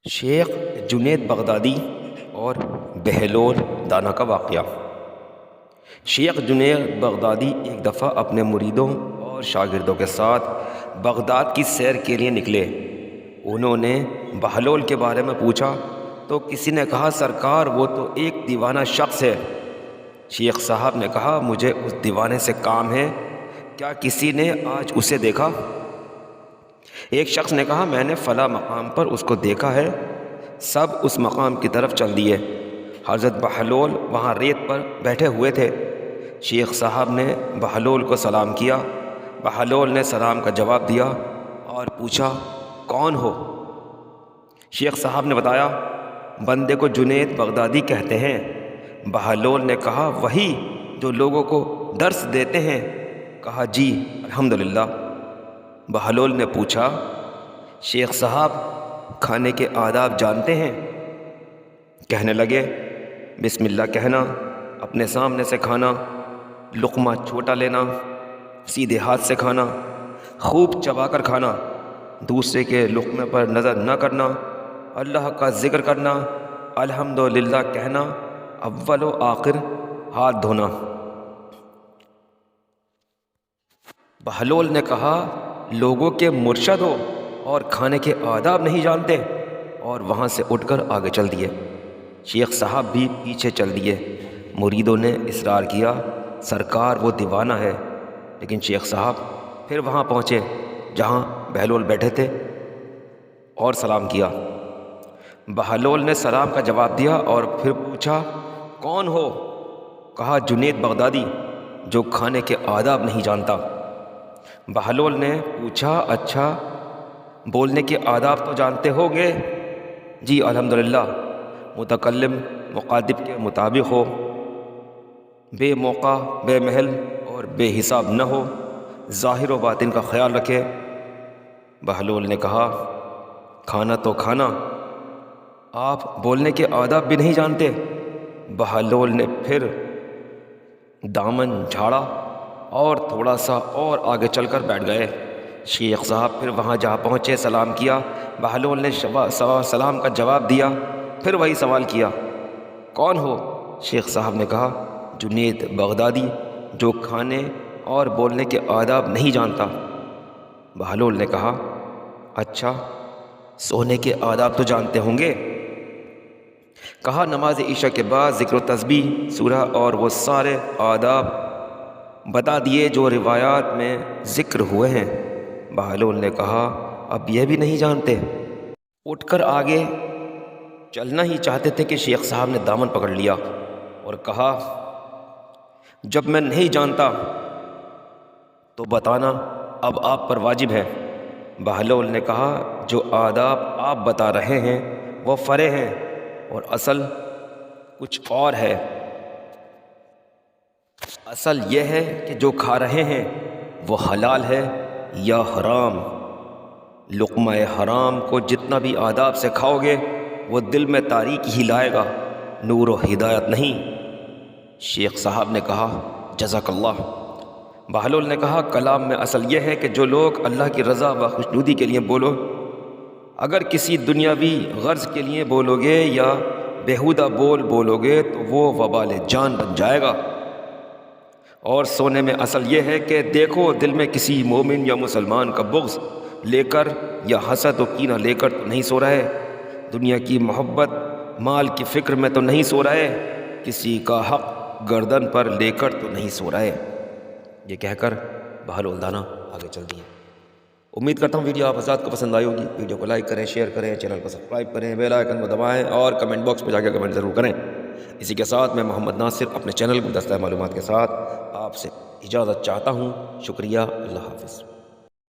شیخ جنید بغدادی اور بہلول دانا کا واقعہ۔ شیخ جنید بغدادی ایک دفعہ اپنے مریدوں اور شاگردوں کے ساتھ بغداد کی سیر کے لیے نکلے۔ انہوں نے بہلول کے بارے میں پوچھا تو کسی نے کہا، سرکار وہ تو ایک دیوانہ شخص ہے۔ شیخ صاحب نے کہا، مجھے اس دیوانے سے کام ہے، کیا کسی نے آج اسے دیکھا؟ ایک شخص نے کہا، میں نے فلاں مقام پر اس کو دیکھا ہے۔ سب اس مقام کی طرف چل دیے۔ حضرت بہلول وہاں ریت پر بیٹھے ہوئے تھے۔ شیخ صاحب نے بہلول کو سلام کیا۔ بہلول نے سلام کا جواب دیا اور پوچھا، کون ہو؟ شیخ صاحب نے بتایا، بندے کو جنید بغدادی کہتے ہیں۔ بہلول نے کہا، وہی جو لوگوں کو درس دیتے ہیں؟ کہا، جی الحمدللہ۔ بہلول نے پوچھا، شیخ صاحب کھانے کے آداب جانتے ہیں؟ کہنے لگے، بسم اللہ کہنا، اپنے سامنے سے کھانا، لقمہ چھوٹا لینا، سیدھے ہاتھ سے کھانا، خوب چبا کر کھانا، دوسرے کے لقمے پر نظر نہ کرنا، اللہ کا ذکر کرنا، الحمدللہ کہنا، اول و آخر ہاتھ دھونا۔ بہلول نے کہا، لوگوں کے مرشد ہو اور کھانے کے آداب نہیں جانتے؟ اور وہاں سے اٹھ کر آگے چل دیے۔ شیخ صاحب بھی پیچھے چل دیے۔ مریدوں نے اصرار کیا، سرکار وہ دیوانہ ہے۔ لیکن شیخ صاحب پھر وہاں پہنچے جہاں بہلول بیٹھے تھے اور سلام کیا۔ بہلول نے سلام کا جواب دیا اور پھر پوچھا، کون ہو؟ کہا، جنید بغدادی، جو کھانے کے آداب نہیں جانتا۔ بہلول نے پوچھا، اچھا بولنے کے آداب تو جانتے ہو گے؟ جی الحمدللہ۔ متکلم مخاطب کے مطابق ہو، بے موقع بے محل اور بے حساب نہ ہو، ظاہر و باطن کا خیال رکھے۔ بہلول نے کہا، کھانا تو کھانا، آپ بولنے کے آداب بھی نہیں جانتے؟ بہلول نے پھر دامن جھاڑا اور تھوڑا سا اور آگے چل کر بیٹھ گئے۔ شیخ صاحب پھر وہاں جہاں پہنچے سلام کیا۔ بہلول نے سلام کا جواب دیا، پھر وہی سوال کیا، کون ہو؟ شیخ صاحب نے کہا، جنید بغدادی، جو کھانے اور بولنے کے آداب نہیں جانتا۔ بہلول نے کہا، اچھا سونے کے آداب تو جانتے ہوں گے؟ کہا، نماز عشاء کے بعد ذکر و تسبیح، سورہ اور وہ سارے آداب بتا دیے جو روایات میں ذکر ہوئے ہیں۔ بہلول نے کہا، اب یہ بھی نہیں جانتے؟ اٹھ کر آگے چلنا ہی چاہتے تھے کہ شیخ صاحب نے دامن پکڑ لیا اور کہا، جب میں نہیں جانتا تو بتانا اب آپ پر واجب ہے۔ بہلول نے کہا، جو آداب آپ بتا رہے ہیں وہ فرع ہیں اور اصل کچھ اور ہے۔ اصل یہ ہے کہ جو کھا رہے ہیں وہ حلال ہے یا حرام۔ لقمہ حرام کو جتنا بھی آداب سے کھاؤ گے وہ دل میں تاریکی ہی لائے گا، نور و ہدایت نہیں۔ شیخ صاحب نے کہا، جزاک اللہ۔ بہلول نے کہا، کلام میں اصل یہ ہے کہ جو لوگ اللہ کی رضا و خوشنودی کے لیے بولو، اگر کسی دنیاوی غرض کے لیے بولو گے یا بیہودہ بولو گے تو وہ وبال جان بن جائے گا۔ اور سونے میں اصل یہ ہے کہ دیکھو، دل میں کسی مومن یا مسلمان کا بغض لے کر یا حسد و کینہ لے کر تو نہیں سو رہے، دنیا کی محبت مال کی فکر میں تو نہیں سو رہے، کسی کا حق گردن پر لے کر تو نہیں سو رہے۔ یہ کہہ کر بہلول دانا آگے چل دیے۔ امید کرتا ہوں ویڈیو آپ حضرات کو پسند آئی ہوگی۔ ویڈیو کو لائک کریں، شیئر کریں، چینل کو سبسکرائب کریں، بیل آئیکن کو دبائیں اور کمنٹ باکس میں جا کے کمنٹ ضرور کریں۔ اسی کے ساتھ میں محمد ناصر اپنے چینل گلدستہ معلومات کے ساتھ آپ سے اجازت چاہتا ہوں۔ شکریہ، اللہ حافظ۔